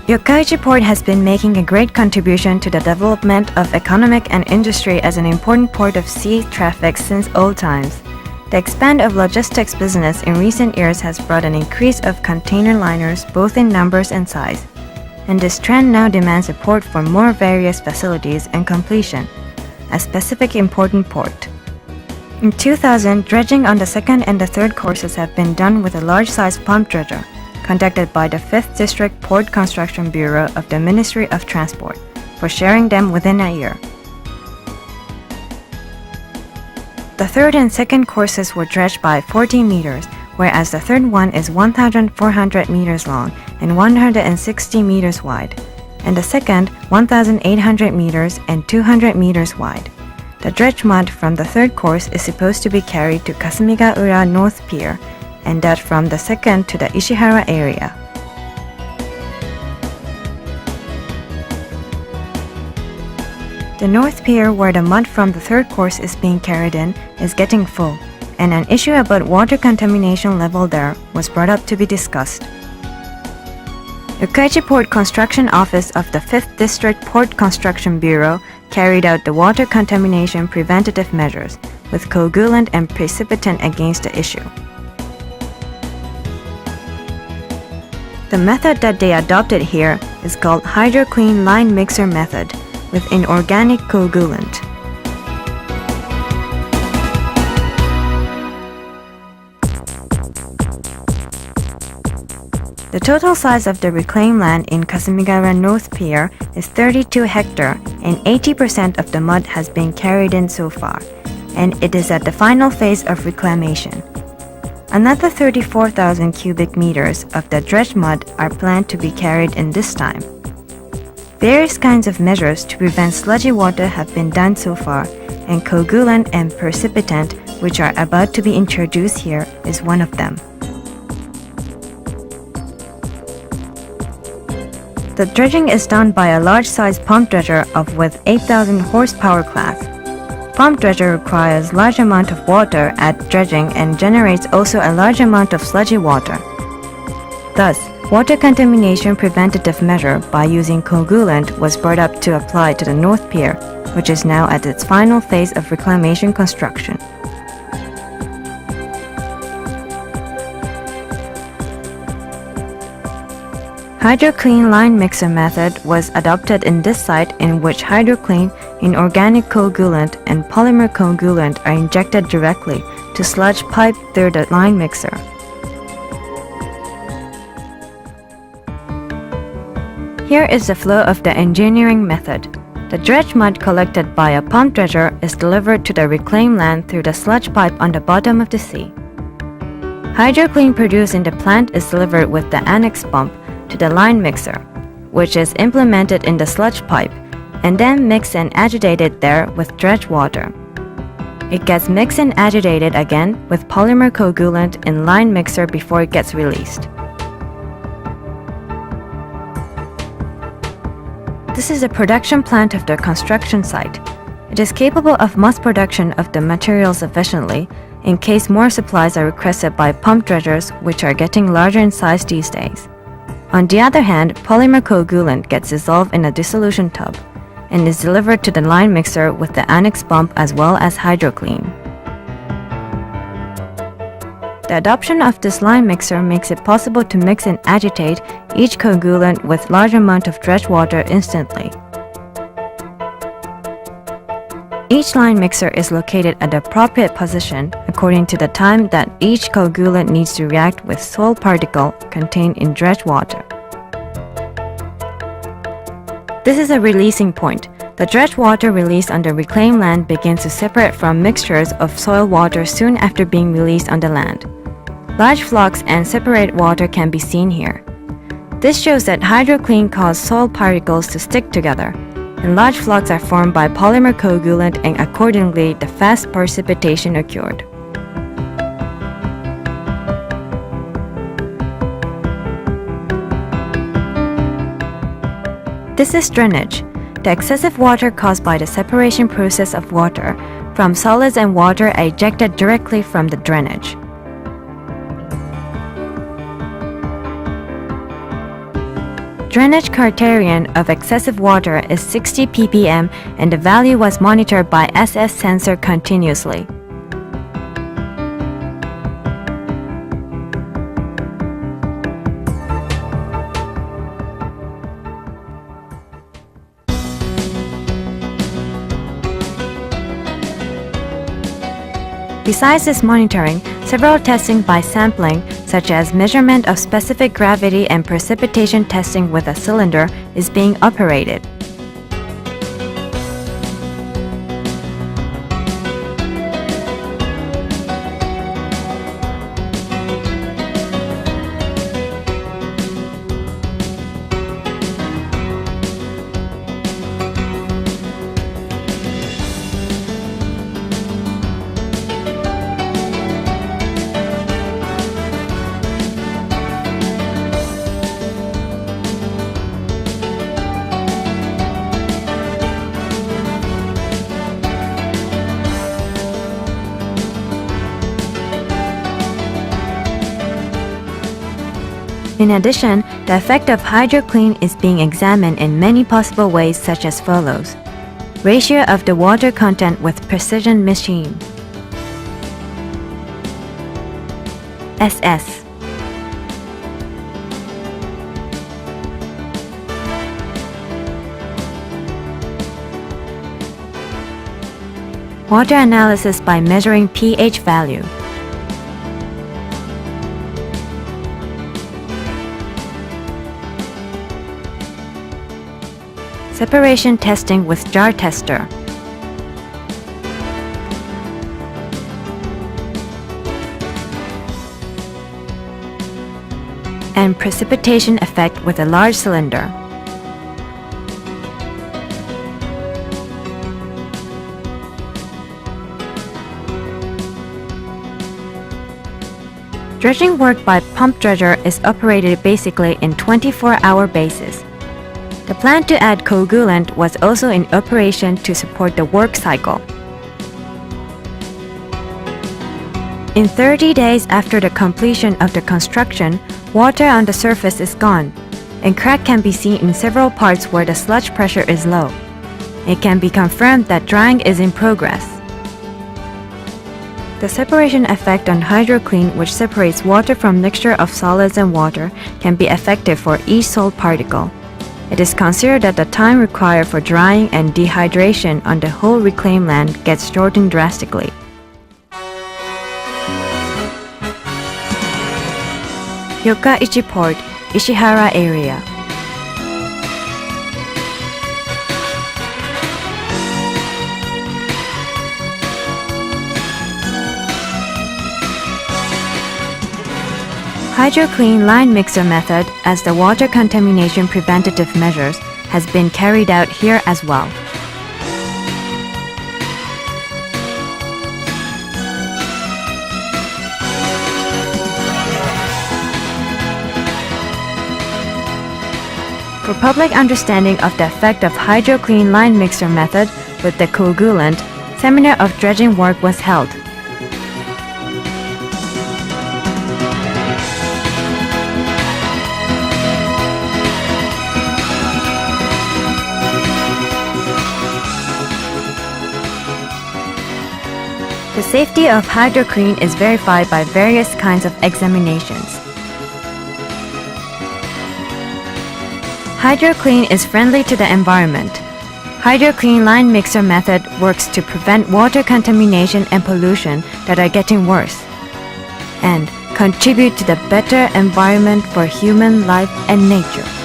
Yokkaichi Port has been making a great contribution to the development of economic and industry as an important port of sea traffic since old times. The expand of logistics business in recent years has brought an increase of container liners both in numbers and size, and this trend now demands a port for more various facilities and completion, a specific important port. In 2000, dredging on the second and the third courses have been done with a large-sized pump dredger, conducted by the 5th District Port Construction Bureau of the Ministry of Transport, for sharing them within a year. The third and second courses were dredged by 14 meters, whereas the third one is 1,400 meters long and 160 meters wide, and the second 1,800 meters and 200 meters wide. The dredged mud from the third course is supposed to be carried to Kasumigaura North Pier, and that from the second to the Ishihara area. The North Pier, where the mud from the third course is being carried in, is getting full, and an issue about water contamination level there was brought up to be discussed. Yokkaichi Port Construction Office of the 5th District Port Construction Bureau carried out the water contamination preventative measures with coagulant and precipitant against the issue. The method that they adopted here is called HydroClean Line Mixer Method with inorganic coagulant. The total size of the reclaimed land in Kasumigaura North Pier is 32 hectares, and 80% of the mud has been carried in so far, and it is at the final phase of reclamation. Another 34,000 cubic meters of the dredged mud are planned to be carried in this time. Various kinds of measures to prevent sludgy water have been done so far, and coagulant and precipitant, which are about to be introduced here, is one of them. The dredging is done by a large-sized pump dredger of with 8,000 horsepower class. Pump dredger requires large amount of water at dredging and generates also a large amount of sludgy water. Thus, water contamination preventative measure by using coagulant was brought up to apply to the North Pier, which is now at its final phase of reclamation construction. HydroClean Line Mixer method was adopted in this site, in which HydroClean, inorganic coagulant, and polymer coagulant are injected directly to sludge pipe through the line mixer. Here is the flow of the engineering method. The dredged mud collected by a pump dredger is delivered to the reclaimed land through the sludge pipe on the bottom of the sea. HydroClean produced in the plant is delivered with the annex pump to the line mixer, which is implemented in the sludge pipe, and then mixed and agitated there with dredged water. It gets mixed and agitated again with polymer coagulant in line mixer before it gets released. This is a production plant of the construction site. It is capable of mass production of the materials efficiently in case more supplies are requested by pump dredgers, which are getting larger in size these days. On the other hand, polymer coagulant gets dissolved in a dissolution tub and is delivered to the line mixer with the annex pump as well as HydroClean. The adoption of this line mixer makes it possible to mix and agitate each coagulant with large amount of dredged water instantly. Each line mixer is located at the appropriate position according to the time that each coagulant needs to react with soil particle contained in dredged water. This is a releasing point. The dredged water released on the reclaimed land begins to separate from mixtures of soil water soon after being released on the land. Large flocks and separate water can be seen here. This shows that HydroClean caused soil particles to stick together, and large flocks are formed by polymer coagulant, and accordingly the fast precipitation occurred. This is drainage, the excessive water caused by the separation process of water from solids and water are ejected directly from the drainage. drainage criterion of excessive water is 60 ppm and the value was monitored by SS sensor continuously. Besides this monitoring, several testing by sampling, such as measurement of specific gravity and precipitation testing with a cylinder, is being operated. In addition, the effect of HydroClean is being examined in many possible ways such as follows. Ratio of the water content with precision machine. SS. Water analysis by measuring pH value. Separation testing with jar tester. And precipitation effect with a large cylinder. Dredging work by pump dredger is operated basically in 24-hour basis. The plan to add coagulant was also in operation to support the work cycle. In 30 days after the completion of the construction, water on the surface is gone, and crack can be seen in several parts where the sludge pressure is low. It can be confirmed that drying is in progress. The separation effect on HydroClean, which separates water from mixture of solids and water, can be effective for each salt particle. It is considered that the time required for drying and dehydration on the whole reclaimed land gets shortened drastically. Yokkaichi Port, Ishihara area. HydroClean line mixer method as the water contamination preventative measures has been carried out here as well. For public understanding of the effect of HydroClean line mixer method with the coagulant, seminar of dredging work was held. The safety of HydroClean is verified by various kinds of examinations. HydroClean is friendly to the environment. HydroClean line mixer method works to prevent water contamination and pollution that are getting worse, and contribute to the better environment for human life and nature.